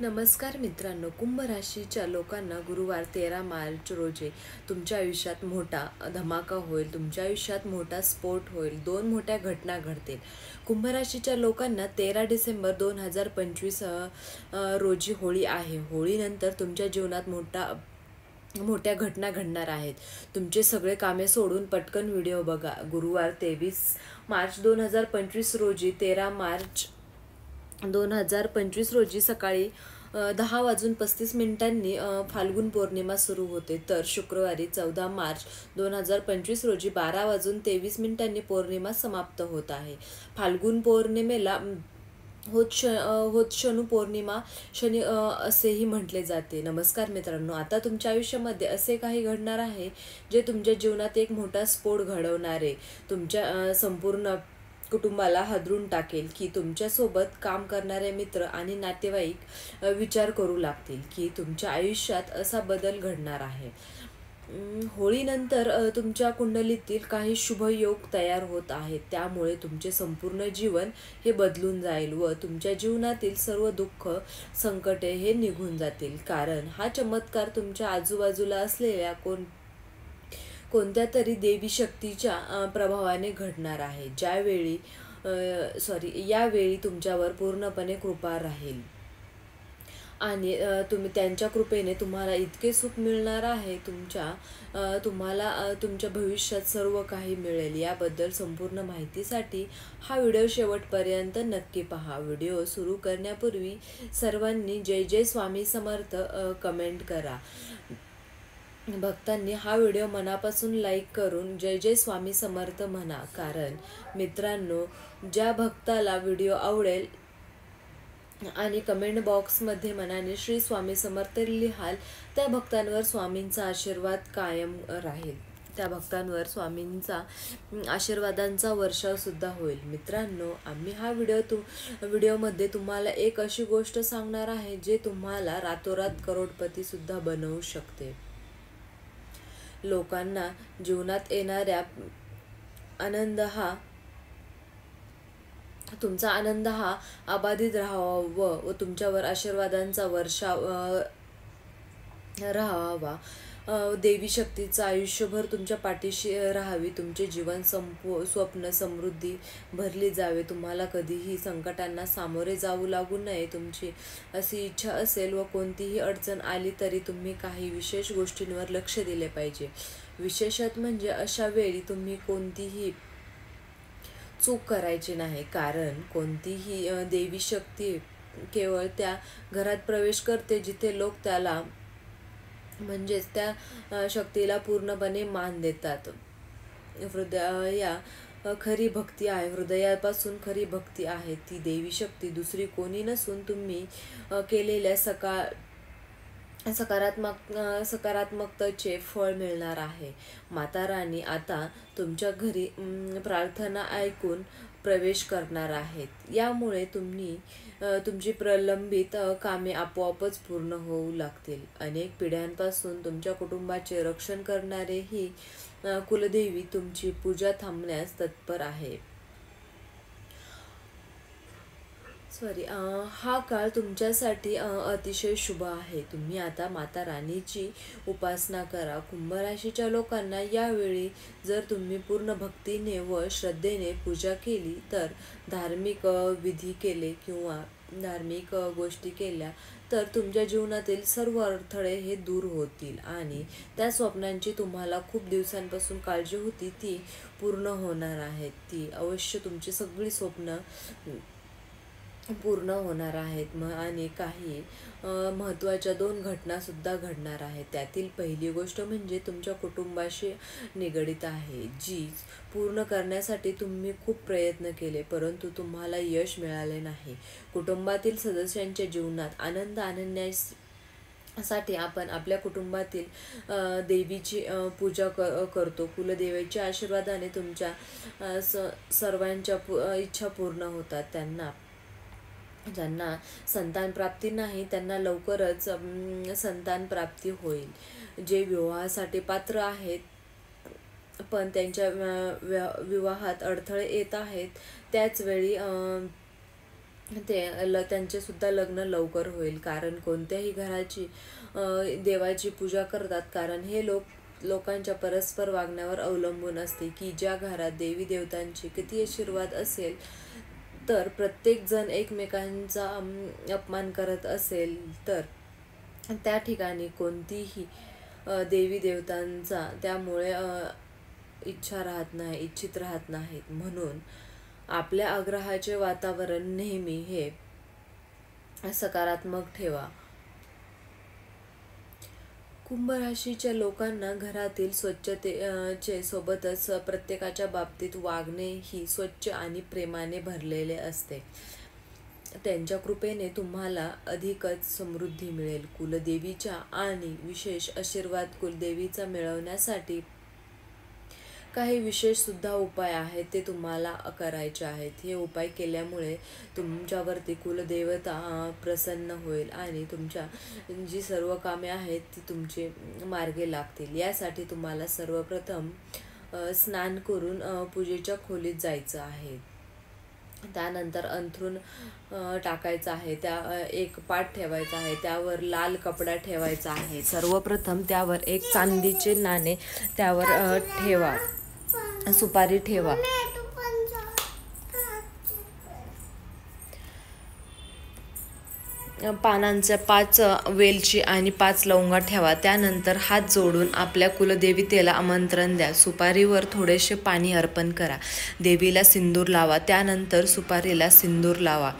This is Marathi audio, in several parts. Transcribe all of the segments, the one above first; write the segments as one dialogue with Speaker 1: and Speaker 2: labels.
Speaker 1: नमस्कार मित्रांनो, कुंभ राशीच्या लोकांना गुरुवार 13 मार्च रोजी तुमच्या आयुष्यात मोठा धमाका होईल. तुमच्या आयुष्यात मोठा स्फोट होईल. दोन मोठ्या घटना घडतील. कुंभ राशीच्या लोकांना 13 डिसेंबर 2025 रोजी होळी आहे. होळीनंतर तुमच्या जीवनात मोठ्या घटना घडणार आहेत. तुमचे सगळे कामे सोडून पटकन व्हिडिओ बघा. गुरुवार 23 मार्च 2025 रोजी 13 मार्च 2025 रोजी सकाळी 10:35 फाल्गुन पौर्णिमा सुरू होते. तर शुक्रवारी 14 मार्च 2025 रोजी 12:23 पौर्णिमा समाप्त होत आहे. फाल्गुन पौर्णिमेला होत शनू पौर्णिमा शनी असेही म्हटले जाते. नमस्कार मित्रांनो, आता तुमच्या आयुष्यामध्ये असे काही घडणार आहे जे तुमच्या जीवनात एक मोठा स्फोट घडवणार आहे. तुमच्या संपूर्ण कुटुंबाला हादरून टाकेल की तुमच्यासोबत काम करणारे मित्र आणि नातेवाईक विचार करू लागतील की तुमच्या आयुष्यात असा बदल घडणार आहे. होळीनंतर तुमच्या कुंडलीतील काही शुभ योग तयार होत आहेत. त्यामुळे तुमचे संपूर्ण जीवन हे बदलून जाईल व तुमच्या जीवनातील सर्व दुःख संकटे हे निघून जातील. कारण हा चमत्कार तुमच्या आजूबाजूला असलेल्या कोणत्या तरी देवी शक्तीच्या प्रभावाने घडणार आहे. यावेळी तुमच्यावर पूर्णपणे कृपा राहील आणि त्यांच्या कृपेने तुम्हाला इतके सुख मिळणार आहे. तुम्हाला तुमच्या भविष्यात सर्व काही मिळेल. याबद्दल संपूर्ण माहितीसाठी हा व्हिडिओ शेवटपर्यंत नक्की पहा. व्हिडिओ सुरू करण्यापूर्वी सर्वांनी जय जय स्वामी समर्थ कमेंट करा. भक्तांनी हा व्हिडिओ मनापासून लाईक करून जय जय स्वामी समर्थ म्हणा. कारण मित्रांनो, ज्या भक्ताला व्हिडिओ आवडेल आणि कमेंट बॉक्समध्ये मनाने श्री स्वामी समर्थ लिहाल त्या भक्तांवर स्वामींचा आशीर्वाद कायम राहील. त्या भक्तांवर स्वामींचा आशीर्वादांचा वर्षाव सुद्धा होईल. मित्रांनो, आम्ही हा व्हिडिओमध्ये तुम्हाला एक अशी गोष्ट सांगणार आहे जे तुम्हाला रातोरात करोडपती सुद्धा बनवू शकते. लोकांना जीवनात येणाऱ्या तुमचा आनंद हा अबाधित राहावा व तुमच्यावर आशीर्वादांचा वर्षाव राहावा. देवी शक्तीचं आयुष्यभर तुमच्या पाठीशी राहावी. तुमचे जीवन स्वप्न समृद्धी भरली जावे. तुम्हाला कधीही संकटांना सामोरे जाऊ लागू नये. तुमची अशी इच्छा असेल व कोणतीही अडचण आली तरी तुम्ही काही विशेष गोष्टींवर लक्ष दिले पाहिजे. विशेषत म्हणजे अशा वेळी तुम्ही कोणतीही चूक करायची नाही. कारण कोणतीही देवी शक्ती केवळ त्या घरात प्रवेश करते जिथे लोक त्याला म्हणजेच त्या शक्तीला पूर्णपणे मान देतात. हृदयापासून खरी भक्ती आहे. ती देवी शक्ती दुसरी कोणी नसून तुम्ही केलेल्या सकारात्मकतेचे फळ मिळणार आहे. माता राणी आता तुमच्या घरी प्रार्थना ऐकून प्रवेश करणार आहेत. यामुळे तुमची प्रलंबित कामे आपोआपच पूर्ण होऊ लागतील. अनेक पिढ्यांपासून तुमच्या कुटुंबाचे रक्षण करणारे ही कुलदेवी तुमची पूजा थांबण्यास तत्पर आहे. हा काळ तुमच्यासाठी अतिशय शुभ आहे. तुम्ही आता माता राणीची उपासना करा. कुंभ राशीच्या लोकांना यावेळी जर तुम्ही पूर्ण भक्तीने व श्रद्धेने पूजा केली तर धार्मिक विधी केले किंवा धार्मिक गोष्टी केल्या तर तुमच्या जीवनातील सर्व अडथळे हे दूर होतील आणि त्या स्वप्नांची तुम्हाला खूप दिवसांपासून काळजी होती ती पूर्ण होणार आहेत. ती अवश्य तुमची सगळी स्वप्न पूर्ण होणार आहेत आणि काही महत्त्वाच्या 2 घटनासुद्धा घडणार आहेत. त्यातील पहिली गोष्ट म्हणजे तुमच्या कुटुंबाशी निगडीत आहे, जी पूर्ण करण्यासाठी तुम्ही खूप प्रयत्न केले परंतु तुम्हाला यश मिळाले नाही. कुटुंबातील सदस्यांच्या जीवनात आनंद आणण्यासाठी आपण आपल्या कुटुंबातील देवीची पूजा करतो. कुलदेवीच्या आशीर्वादाने तुमच्या सर्वांच्या इच्छा पूर्ण होतात. ज्यांना संतान प्राप्ती नाही त्यांना लवकरच संतान प्राप्ती होईल. जे विवाहासाठी पात्र आहेत पण त्यांच्या विवाहात अडथळे येत आहेत त्याच वेळी त्यांचे सुद्धा लग्न लवकर होईल. कारण कोणत्याही घराची देवाची पूजा करतात, कारण हे लोकांच्या परस्पर वागण्यावर अवलंबून असते की ज्या घरात देवी देवतांचे किती आशीर्वाद असेल, तर प्रत्येकजण एकमेकांचा अपमान करत असेल तर त्या ठिकाणी कोणतीही देवी देवतांचा त्यामुळे इच्छित राहत नाहीत. म्हणून आपल्या आग्रहाचे वातावरण नेहमी हे सकारात्मक ठेवा. कुंभ राशीच्या लोकांना घरातील स्वच्छतेचे सोबतच प्रत्येकाच्या बाबतीत वागणे ही स्वच्छ आणि प्रेमाने भरलेले असते. त्यांच्या कृपेने तुम्हाला अधिकच समृद्धी मिळेल. कुलदेवीच्या आणि विशेष आशीर्वाद कुलदेवीचा मिळवण्यासाठी काही विशेष सुद्धा उपाय आहेत, ते तुम्हाला करायचे आहेत. हे उपाय केल्यामुळे तुमच्यावरती कुलदेवता प्रसन्न होईल आणि तुमच्या जी सर्व कामे आहेत ती तुमचे मार्गी लागतील. यासाठी तुम्हाला सर्वप्रथम स्नान करून पूजेच्या खोलीत जायचं आहे. त्यानंतर अंथरूण टाकायचं आहे, एक पाट ठेवायचा आहे, त्यावर लाल कपडा ठेवायचा आहे. सर्वप्रथम त्यावर एक चांदीचे नाणे त्यावर ठेवा, सुपारी ठेवा. पानांच्या 5 वेलची आणि 5 लवंगा ठेवा. त्यानंतर हात जोडून आपल्या कुलदेवतेला आमंत्रण द्या. सुपारीवर थोडेसे पाणी अर्पण करा. देवीला सिंदूर लावा. त्यानंतर सुपारीला सिंदूर लावा.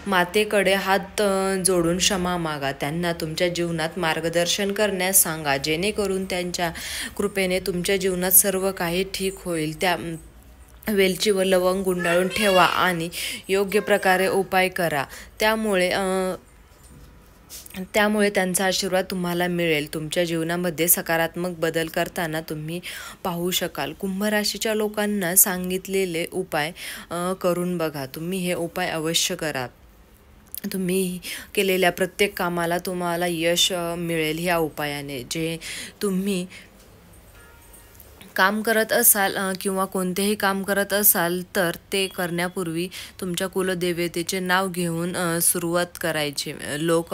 Speaker 1: मातेकडे हात जोडून क्षमा मागा. त्यांना तुमच्या जीवनात मार्गदर्शन करण्यास सांगा, जेणेकरून त्यांच्या कृपेने तुमच्या जीवनात सर्व काही ठीक होईल. त्या वेलची व लवंग गुंडाळून ठेवा आणि योग्य प्रकारे उपाय करा. त्यामुळे त्यांचा आशीर्वाद तुम्हाला मिळेल. तुमच्या जीवनामध्ये सकारात्मक बदल करताना तुम्ही पाहू शकाल. कुंभ राशीच्या लोकांना सांगितलेले उपाय करून बघा. तुम्ही हे उपाय अवश्य करा. तुम्ही केलेल्या प्रत्येक कामाला तुम्हाला यश मिळेल ह्या उपायाने. जे तुम्ही काम करत असाल किंवा कोणतेही काम करत असाल तर ते करण्यापूर्वी तुमच्या कुलदेवतेचे नाव घेऊन सुरुवात करायची. लोक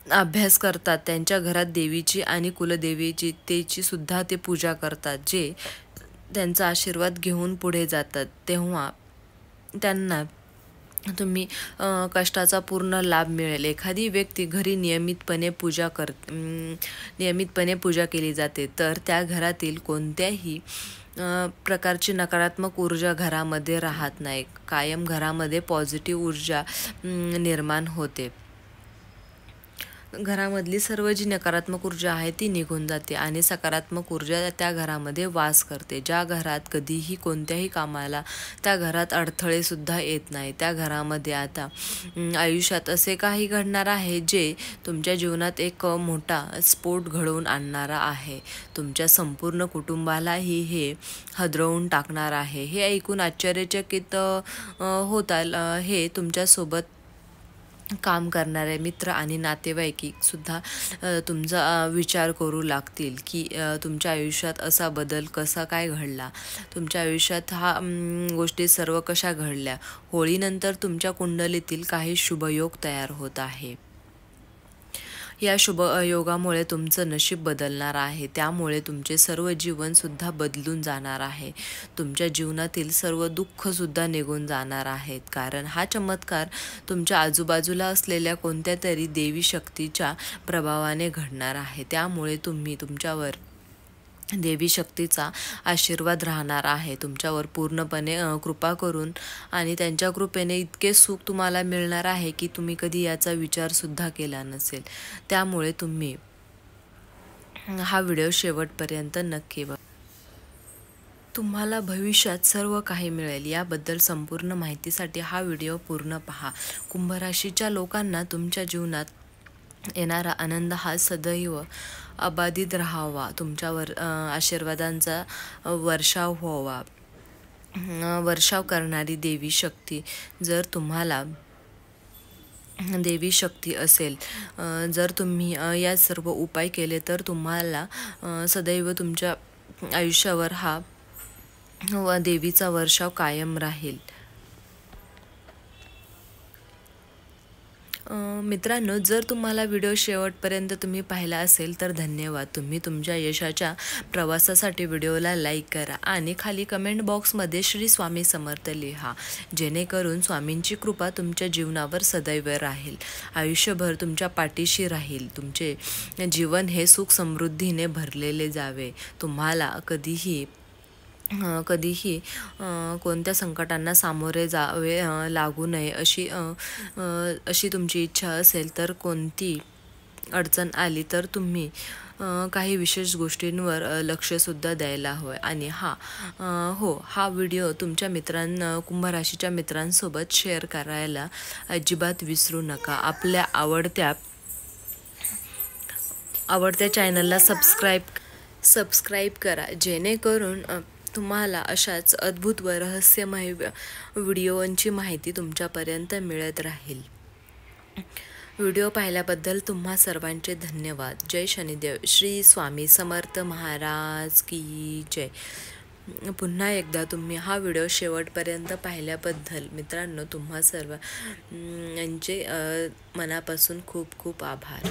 Speaker 1: अभ्यास करतात, त्यांच्या घरात देवीची आणि कुलदेवतेची सुद्धा ते पूजा करतात. जे त्यांचा आशीर्वाद घेऊन पुढे जातात, तेव्हा त्यांना तुम्ही कष्टाचा पूर्ण लाभ मिळेल. एखादी व्यक्ती घरी नियमितपणे पूजा केली जाते तर त्या घरातील कोणत्याही प्रकारची नकारात्मक ऊर्जा घरामध्ये राहत नाही. कायम घरामध्ये पॉझिटिव्ह ऊर्जा निर्माण होते. घरामधली सर्व जी नकारात्मक ऊर्जा आहे ती निघून जाते आणि सकारात्मक ऊर्जा त्या घरामध्ये वास करते. ज्या घरात कधीही कोणत्याही कामाला त्या घरात अडथळे सुद्धा येत नाही, त्या घरामध्ये आता आयुष्यात असे काही घडणार आहे जे तुमच्या जीवनात एक मोठा स्फोट घडवून आणणारा आहे. तुमच्या संपूर्ण कुटुंबालाही हे हादरवून टाकणार आहे. हे ऐकून आश्चर्यचकित होताल. हे तुमच्यासोबत काम करणारे मित्र आणि नातेवाईक सुद्धा तुमचा विचार करू लागतील की तुमच्या आयुष्यात असा बदल कसा काय घडला, तुमच्या आयुष्यात गोष्टी सर्व कशा घडल्या. होळीनंतर तुमच्या कुंडलीतील काही शुभयोग तयार होत आहे. या शुभयोगामुळे तुमचं नशीब बदलणार आहे. त्यामुळे तुमचे सर्व जीवनसुद्धा बदलून जाणार आहे. तुमच्या जीवनातील सर्व दुःखसुद्धा निघून जाणार आहेत. कारण हा चमत्कार तुमच्या आजूबाजूला असलेल्या कोणत्या तरी देवी शक्तीच्या प्रभावाने घडणार आहे. त्यामुळे तुमच्यावर देवी शक्तीचा आशीर्वाद राहणार आहे. तुमच्यावर पूर्णपणे कृपा करून आणि त्यांच्या कृपेने इतके सुख तुम्हाला मिळणार आहे की तुम्ही कधी याचा विचारसुद्धा केला नसेल. त्यामुळे तुम्ही हा व्हिडिओ शेवटपर्यंत नक्की बघा. तुम्हाला भविष्यात सर्व काही मिळेल. याबद्दल संपूर्ण माहितीसाठी हा व्हिडिओ पूर्ण पहा. कुंभ राशीच्या लोकांना तुमच्या जीवनात येणारा आनंद हा सदैव अबाधित राहावा. तुमच्यावर आशीर्वादांचा वर्षाव व्हावा. वर्षाव करणारी देवी शक्ती जर तुम्हाला देवी शक्ती असेल, जर तुम्ही या सर्व उपाय केले तर तुम्हाला सदैव तुमच्या आयुष्यावर हा देवीचा वर्षाव कायम राहील. मित्रांनो, जर तुम्हाला व्हिडिओ शेवटपर्यंत तुम्ही पाहिला असेल तर धन्यवाद. तुम्ही तुमच्या यशाच्या प्रवासासाठी व्हिडिओला लाईक करा आणि खाली कमेंट बॉक्समध्ये श्री स्वामी समर्थ लिहा, जेणेकरून स्वामींची कृपा तुमच्या जीवनावर सदैव राहील, आयुष्यभर तुमच्या पाठीशी राहील. तुमचे जीवन हे सुख समृद्धीने भरलेले जावे. तुम्हाला कधीही कोणत्या संकटांना सामोरे जावे लागू नये अशी तुमची इच्छा असेल तर कोणती अडचण आली तर तुम्ही काही विशेष गोष्टींवर लक्षसुद्धा द्यायला हवं. आणि हा व्हिडिओ तुमच्या कुंभ राशीच्या मित्रांसोबत शेअर करायला अजिबात विसरू नका. आपल्या आवडत्या चॅनलला सबस्क्राईब करा, जेणेकरून तुम्हाला अशाच अद्भुत व रहस्यमय व्हिडिओंची माहिती तुमच्यापर्यंत मिळत राहील. व्हिडिओ पाहिल्याबद्दल तुम्हा सर्वांचे धन्यवाद. जय शनिदेव. श्री स्वामी समर्थ महाराज की जय. पुन्हा एकदा तुम्ही हा व्हिडिओ शेवटपर्यंत पाहिल्याबद्दल मित्रांनो तुम्हा सर्व यांचे मनापासून खूप खूप आभार.